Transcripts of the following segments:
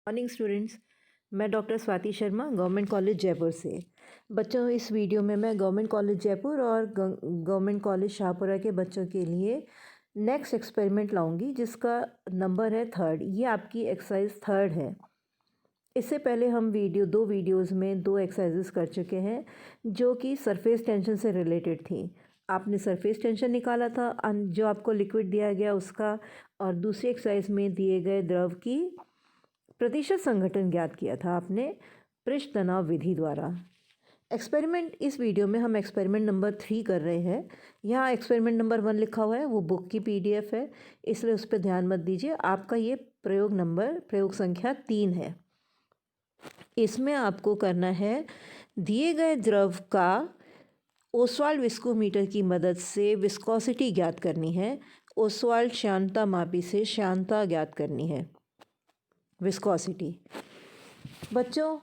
Morning students. मैं doctor Swati Sharma government college Jaipur से। बच्चों, इस वीडियो में मैं गवर्नमेंट कॉलेज जयपुर और गवर्नमेंट कॉलेज शाहपुरा के बच्चों के लिए नेक्स्ट एक्सपेरिमेंट लाऊंगी जिसका नंबर है 3rd। ये आपकी एक्सरसाइज 3rd है। इससे पहले हम दो वीडियोस में 2 एक्सरसाइजेस कर चुके हैं जो कि सरफेस टेंशन से रिलेटेड थी। आपने सरफेस टेंशन निकाला था जो आपको लिक्विड दिया गया उसका, और दूसरी एक्सरसाइज में दिए गए द्रव की प्रतिशत संघटन ज्ञात किया था आपने पृष्ठ तनाव विधि द्वारा। एक्सपेरिमेंट इस वीडियो में हम एक्सपेरिमेंट नंबर 3 कर रहे हैं। यहाँ एक्सपेरिमेंट नंबर 1 लिखा हुआ है, वो बुक की PDF है, इसलिए उस पर ध्यान मत दीजिए। आपका ये प्रयोग संख्या 3 है। इसमें आपको करना है दिए गए द्रव का ओसवाल्ड विस्कोमीटर की मदद से विस्कोसिटी ज्ञात करनी है। ओसवाल्ड श्यानता मापी से श्यानता ज्ञात करनी है, विस्कोसिटी। बच्चों,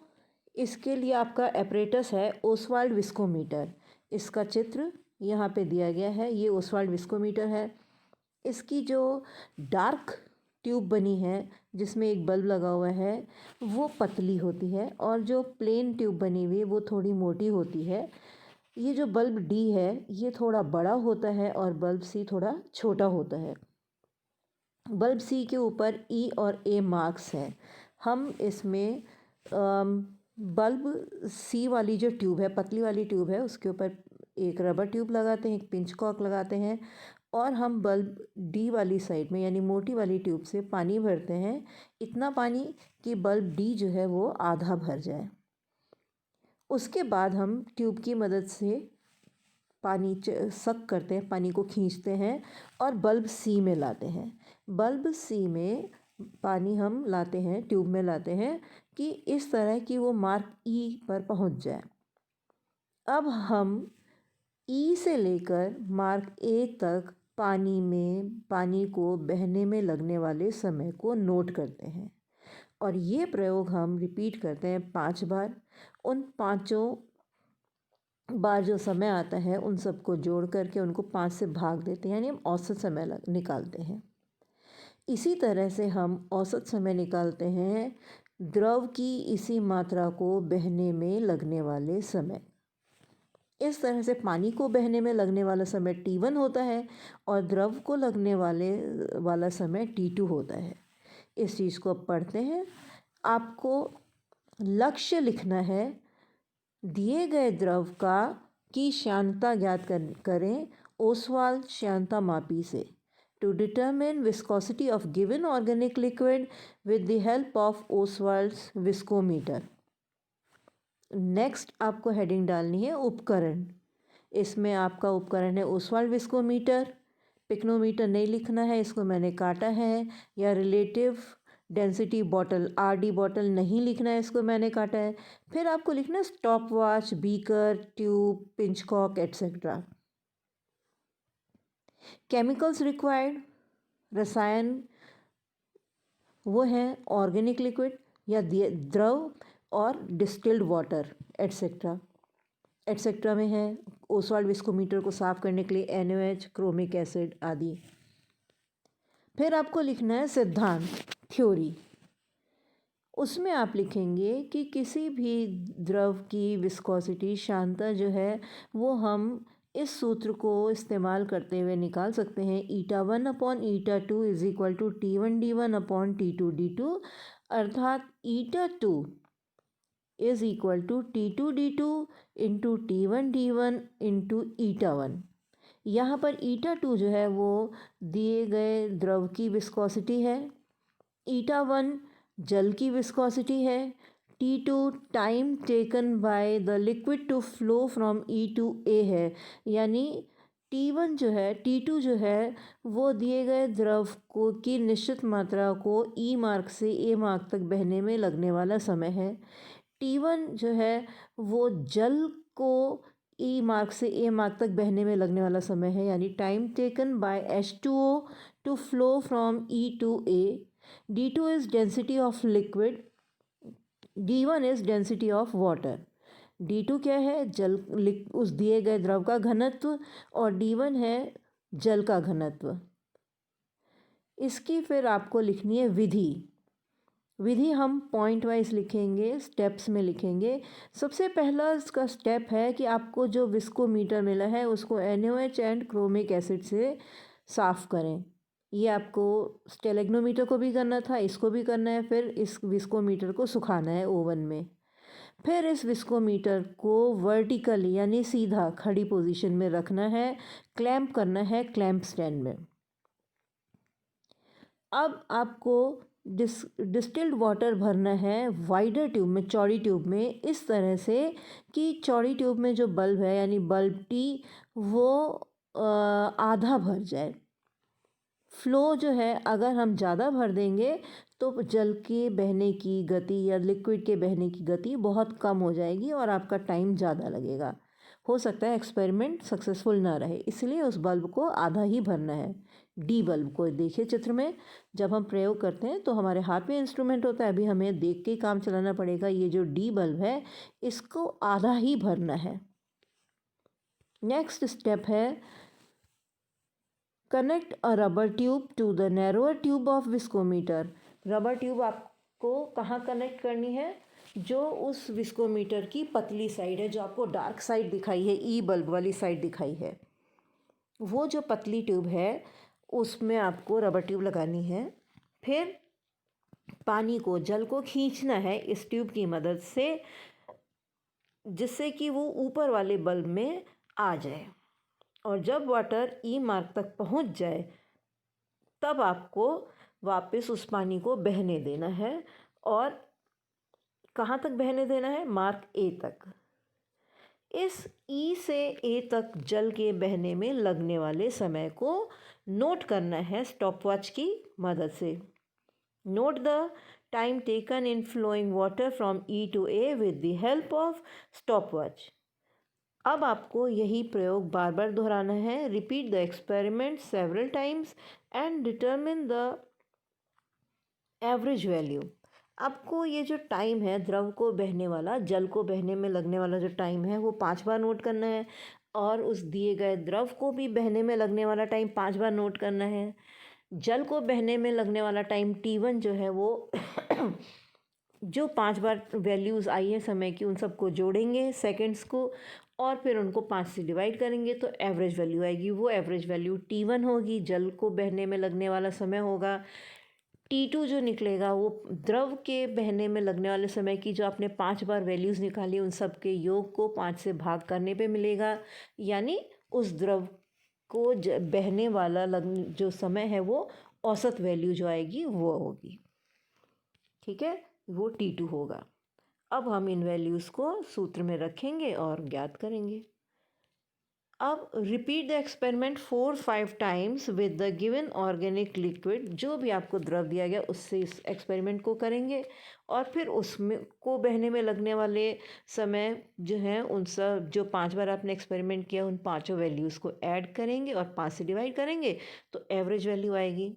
इसके लिए आपका एपरेटस है ओसवाल्ड विस्कोमीटर। इसका चित्र यहाँ पे दिया गया है। ये ओसवाल्ड विस्कोमीटर है। इसकी जो डार्क ट्यूब बनी है जिसमें एक बल्ब लगा हुआ है वो पतली होती है, और जो प्लेन ट्यूब बनी हुई है वो थोड़ी मोटी होती है। ये जो बल्ब D है ये थोड़ा बड़ा होता है और बल्ब C थोड़ा छोटा होता है। बल्ब C के ऊपर E और A मार्क्स हैं। हम इसमें बल्ब C वाली जो ट्यूब है, पतली वाली ट्यूब है, उसके ऊपर एक रबर ट्यूब लगाते हैं, एक पिंच कॉर्क लगाते हैं, और हम बल्ब D वाली साइड में यानी मोटी वाली ट्यूब से पानी भरते हैं, इतना पानी कि बल्ब D जो है वो आधा भर जाए। उसके बाद हम ट्यूब की मदद से पानी सक करते हैं, पानी को खींचते हैं और बल्ब C में लाते हैं। बल्ब C में पानी हम लाते हैं, ट्यूब में लाते हैं कि इस तरह कि वो मार्क E पर पहुंच जाए। अब हम E से लेकर मार्क A तक पानी को बहने में लगने वाले समय को नोट करते हैं, और ये प्रयोग हम रिपीट करते हैं 5 बार। उन 5 बार जो समय आता है उन सबको जोड़ करके उनको 5 से भाग देते हैं, यानी हम औसत समय निकालते हैं। इसी तरह से हम औसत समय निकालते हैं द्रव की इसी मात्रा को बहने में लगने वाले समय। इस तरह से पानी को बहने में लगने वाला समय T1 होता है और द्रव को लगने वाला समय T2 होता है। इस चीज़ को अब पढ़ते हैं। आपको लक्ष्य लिखना है, दिए गए द्रव की श्यानता ज्ञात करें ओसवाल्ड श्यानता मापी से। To determine viscosity of given organic liquid with the help of Ostwald's viscometer. Next आपको हेडिंग डालनी है उपकरण। इसमें आपका उपकरण है ओसवाल्ड विस्कोमीटर। पिक्नोमीटर नहीं लिखना है, इसको मैंने काटा है। या relative density bottle RD bottle नहीं लिखना है, इसको मैंने काटा है। फिर आपको लिखना है stop watch, beaker, tube, pinch cork etcetera. Chemicals required, रसायन वो हैं ऑर्गेनिक लिक्विड या द्रव और डिस्टिल्ड वाटर एट्सेट्रा। एट्सेट्रा में है ओसवाल्ड विस्कोमीटर को साफ करने के लिए NaOH, क्रोमिक एसिड आदि। फिर आपको लिखना है सिद्धांत, थ्योरी। उसमें आप लिखेंगे कि किसी भी द्रव की विस्कोसिटी श्यानता जो है वो हम इस सूत्र को इस्तेमाल करते हुए निकाल सकते हैं। η1/η2 = T1D1/T2D2, अर्थात η2 = T2D2 × T1D1 × η1। यहाँ पर η2 जो है वो दिए गए द्रव की विस्कोसिटी है, η1 जल की विस्कोसिटी है, T2 time taken by the liquid to flow from E to A है। यानी T1 जो है, T2 जो है वो दिए गए द्रव को की निश्चित मात्रा को E मार्क से A मार्क तक बहने में लगने वाला समय है। T1 जो है वो जल को E मार्क से A मार्क तक बहने में लगने वाला समय है, यानी time taken by H2O to flow from E to A। D2 is density of liquid, D1 is density of water। D2 क्या है, जल उस दिए गए द्रव का घनत्व, और D1 है जल का घनत्व। इसकी फिर आपको लिखनी है विधि। विधि हम पॉइंट वाइज लिखेंगे, स्टेप्स में लिखेंगे। सबसे पहला इसका स्टेप है कि आपको जो विस्कोमीटर मिला है उसको NaOH एंड क्रोमिक एसिड से साफ़ करें। ये आपको स्टेलेग्नोमीटर को भी करना था, इसको भी करना है। फिर इस विस्कोमीटर को सुखाना है ओवन में। फिर इस विस्कोमीटर को वर्टिकली यानी सीधा खड़ी पोजीशन में रखना है, क्लैंप करना है क्लैंप स्टैंड में। अब आपको डिस्टिल्ड वाटर भरना है वाइडर ट्यूब में, चौड़ी ट्यूब में, इस तरह से कि चौड़ी ट्यूब में जो बल्ब है यानी बल्ब टी वो आधा भर जाए। फ्लो जो है अगर हम ज़्यादा भर देंगे तो जल के बहने की गति या लिक्विड के बहने की गति बहुत कम हो जाएगी और आपका टाइम ज़्यादा लगेगा। हो सकता है एक्सपेरिमेंट सक्सेसफुल ना रहे, इसलिए उस बल्ब को आधा ही भरना है। डी बल्ब को देखिए चित्र में, जब हम प्रयोग करते हैं तो हमारे हाथ में इंस्ट्रूमेंट होता है, अभी हमें देख के काम चलाना पड़ेगा। ये जो डी बल्ब है इसको आधा ही भरना है। नेक्स्ट स्टेप है connect a rubber tube to the narrower tube of viscometer. Rubber tube आपको कहाँ कनेक्ट करनी है? जो उस विस्कोमीटर की पतली साइड है, जो आपको डार्क साइड दिखाई है, ई बल्ब वाली साइड दिखाई है, वो जो पतली ट्यूब है उसमें आपको रबर ट्यूब लगानी है। फिर पानी को, जल को खींचना है इस ट्यूब की मदद से, जिससे कि वो ऊपर वाले बल्ब में आ जाए। और जब वाटर ई मार्क तक पहुंच जाए तब आपको वापस उस पानी को बहने देना है। और कहाँ तक बहने देना है? मार्क ए तक। इस ई से ए तक जल के बहने में लगने वाले समय को नोट करना है स्टॉपवॉच की मदद से। Note the time taken in flowing water from E to A with the help of stopwatch. अब आपको यही प्रयोग बार बार दोहराना है। Repeat the experiment several times and determine the average value. आपको ये जो टाइम है द्रव को बहने वाला, जल को बहने में लगने वाला जो टाइम है वो 5 बार नोट करना है, और उस दिए गए द्रव को भी बहने में लगने वाला टाइम 5 बार नोट करना है। जल को बहने में लगने वाला टाइम T1 जो है वो जो 5 बार वैल्यूज़ आई है समय की उन सबको जोड़ेंगे सेकंड्स को, और फिर उनको 5 से डिवाइड करेंगे तो एवरेज वैल्यू आएगी। वो एवरेज वैल्यू T1 होगी, जल को बहने में लगने वाला समय होगा। T2 जो निकलेगा वो द्रव के बहने में लगने वाले समय की जो आपने 5 बार वैल्यूज़ निकाली उन सब के योग को 5 से भाग करने पे मिलेगा, यानी उस द्रव को बहने वाला जो समय है वो औसत वैल्यू जो आएगी वो होगी। ठीक है, वो T2 होगा। अब हम इन वैल्यूज़ को सूत्र में रखेंगे और ज्ञात करेंगे। अब repeat the experiment 4-5 times with the given organic liquid. जो भी आपको द्रव दिया गया उससे इस एक्सपेरिमेंट को करेंगे, और फिर उसमें को बहने में लगने वाले समय जो है उन सब जो 5 बार आपने एक्सपेरिमेंट किया उन पाँचों वैल्यूज़ को ऐड करेंगे और 5 से डिवाइड करेंगे तो एवरेज वैल्यू आएगी।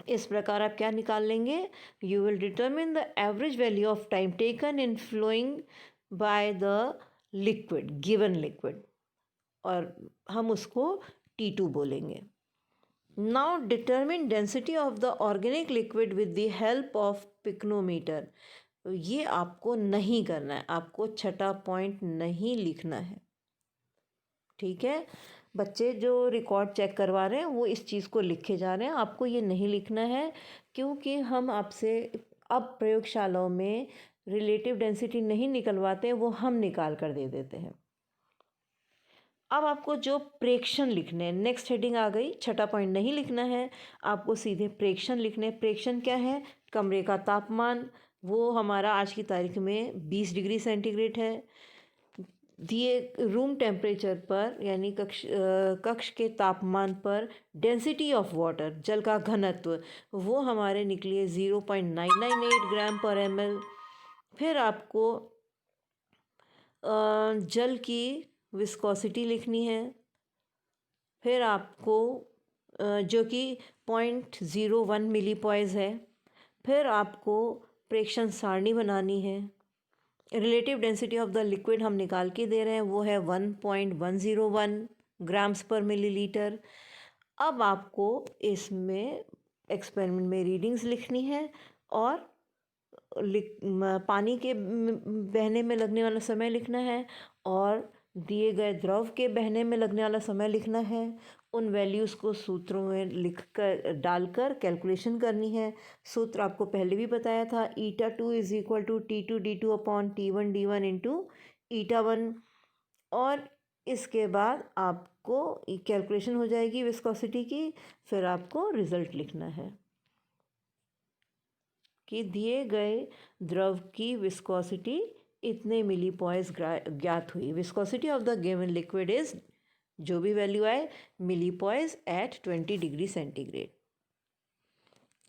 इस प्रकार आप क्या निकाल लेंगे? You will determine the average value of time taken in flowing by the liquid, given liquid, और हम उसको T2 बोलेंगे। Now determine density of the organic liquid with the help of pycnometer. ये आपको नहीं करना है, आपको छठा पॉइंट नहीं लिखना है। ठीक है, बच्चे जो रिकॉर्ड चेक करवा रहे हैं वो इस चीज़ को लिखे जा रहे हैं, आपको ये नहीं लिखना है, क्योंकि हम आपसे अब प्रयोगशालाओं में रिलेटिव डेंसिटी नहीं निकलवाते, वो हम निकाल कर दे देते हैं। अब आपको जो प्रेक्षण लिखने हैं, नेक्स्ट हेडिंग आ गई, छठा पॉइंट नहीं लिखना है, आपको सीधे प्रेक्षण लिखने। प्रेक्षण क्या है? कमरे का तापमान, वो हमारा आज की तारीख में 20 डिग्री सेंटीग्रेड है। दिए रूम टेम्परेचर पर यानी कक्ष के तापमान पर डेंसिटी ऑफ वाटर, जल का घनत्व, वो हमारे निकली 0.998 ग्राम पर ml। फिर आपको जल की विस्कोसिटी लिखनी है। फिर आपको जो कि 0.01 मिलीपॉइज है। फिर आपको प्रेक्षण सारणी बनानी है। Relative density of the liquid हम निकाल के दे रहे हैं, वो है 1.101 ग्राम्स पर मिलीलीटर। अब आपको इसमें एक्सपेरिमेंट में रीडिंग्स लिखनी है और पानी के बहने में लगने वाला समय लिखना है और दिए गए द्रव के बहने में लगने वाला समय लिखना है। उन वैल्यूज़ को सूत्रों में लिख कर डालकर कैलकुलेशन करनी है। सूत्र आपको पहले भी बताया था, eta 2 is equal to T2 D2 upon T1 D1 into eta 1। और इसके बाद आपको कैलकुलेशन हो जाएगी विस्कोसिटी की, फिर आपको रिज़ल्ट लिखना है कि दिए गए द्रव की विस्कोसिटी इतने मिलीपॉइस ज्ञात हुई। Viscosity of the given liquid is, जो भी वैल्यू आए, मिलीपॉइस एट 20 डिग्री सेंटीग्रेड।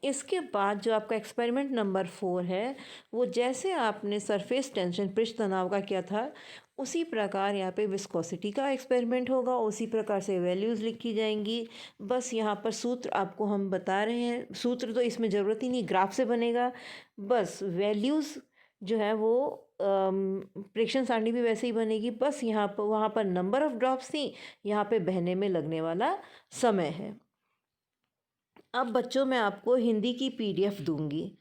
इसके बाद जो आपका एक्सपेरिमेंट नंबर 4 है, वो जैसे आपने सरफेस टेंशन पृष्ठ तनाव का किया था उसी प्रकार यहाँ पे विस्कोसिटी का एक्सपेरिमेंट होगा, उसी प्रकार से वैल्यूज़ लिखी जाएंगी। बस यहाँ पर सूत्र आपको हम बता रहे हैं, सूत्र तो इसमें ज़रूरत ही नहीं, ग्राफ से बनेगा। बस वैल्यूज़ जो है वो प्रेक्षण सारणी भी वैसे ही बनेगी, बस यहाँ पर वहाँ पर नंबर ऑफ़ ड्रॉप्स थी, यहाँ पे बहने में लगने वाला समय है। अब बच्चों मैं आपको हिंदी की PDF दूंगी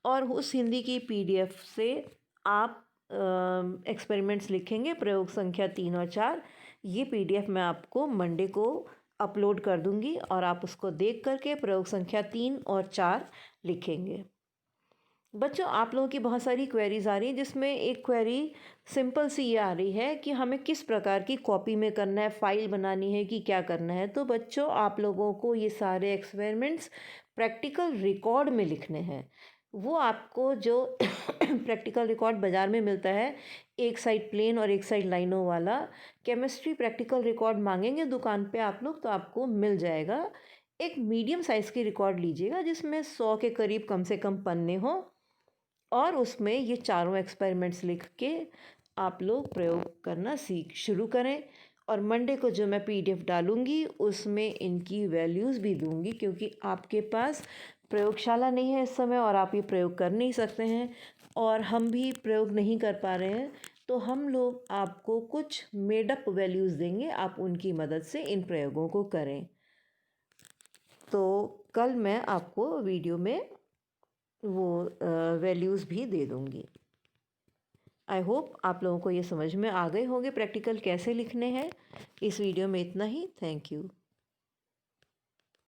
और उस हिंदी की PDF से आप एक्सपेरिमेंट्स लिखेंगे, प्रयोग संख्या 3 और 4। ये PDF मैं आपको मंडे को अपलोड कर दूंगी और आप उसको देख करके प्रयोग संख्या 3 और 4 लिखेंगे। बच्चों आप लोगों की बहुत सारी क्वेरीज आ रही हैं, जिसमें एक क्वेरी सिंपल सी ये आ रही है कि हमें किस प्रकार की कॉपी में करना है, फाइल बनानी है कि क्या करना है। तो बच्चों आप लोगों को ये सारे एक्सपेरिमेंट्स प्रैक्टिकल रिकॉर्ड में लिखने हैं। वो आपको जो प्रैक्टिकल रिकॉर्ड बाज़ार में मिलता है, एक साइड प्लेन और एक साइड लाइनों वाला, केमिस्ट्री प्रैक्टिकल रिकॉर्ड मांगेंगे दुकान पे आप लोग तो आपको मिल जाएगा। एक मीडियम साइज़ की रिकॉर्ड लीजिएगा जिसमें 100 के करीब कम से कम पन्ने हों और उसमें ये चारों एक्सपेरिमेंट्स लिख के आप लोग प्रयोग करना शुरू करें। और मंडे को जो मैं PDF डालूंगी उसमें इनकी वैल्यूज़ भी दूंगी, क्योंकि आपके पास प्रयोगशाला नहीं है इस समय और आप ये प्रयोग कर नहीं सकते हैं और हम भी प्रयोग नहीं कर पा रहे हैं, तो हम लोग आपको कुछ मेडअप वैल्यूज़ देंगे, आप उनकी मदद से इन प्रयोगों को करें। तो कल मैं आपको वीडियो में वो वैल्यूज़ भी दे दूँगी। आई होप आप लोगों को ये समझ में आ गए होंगे प्रैक्टिकल कैसे लिखने हैं। इस वीडियो में इतना ही। Thank you.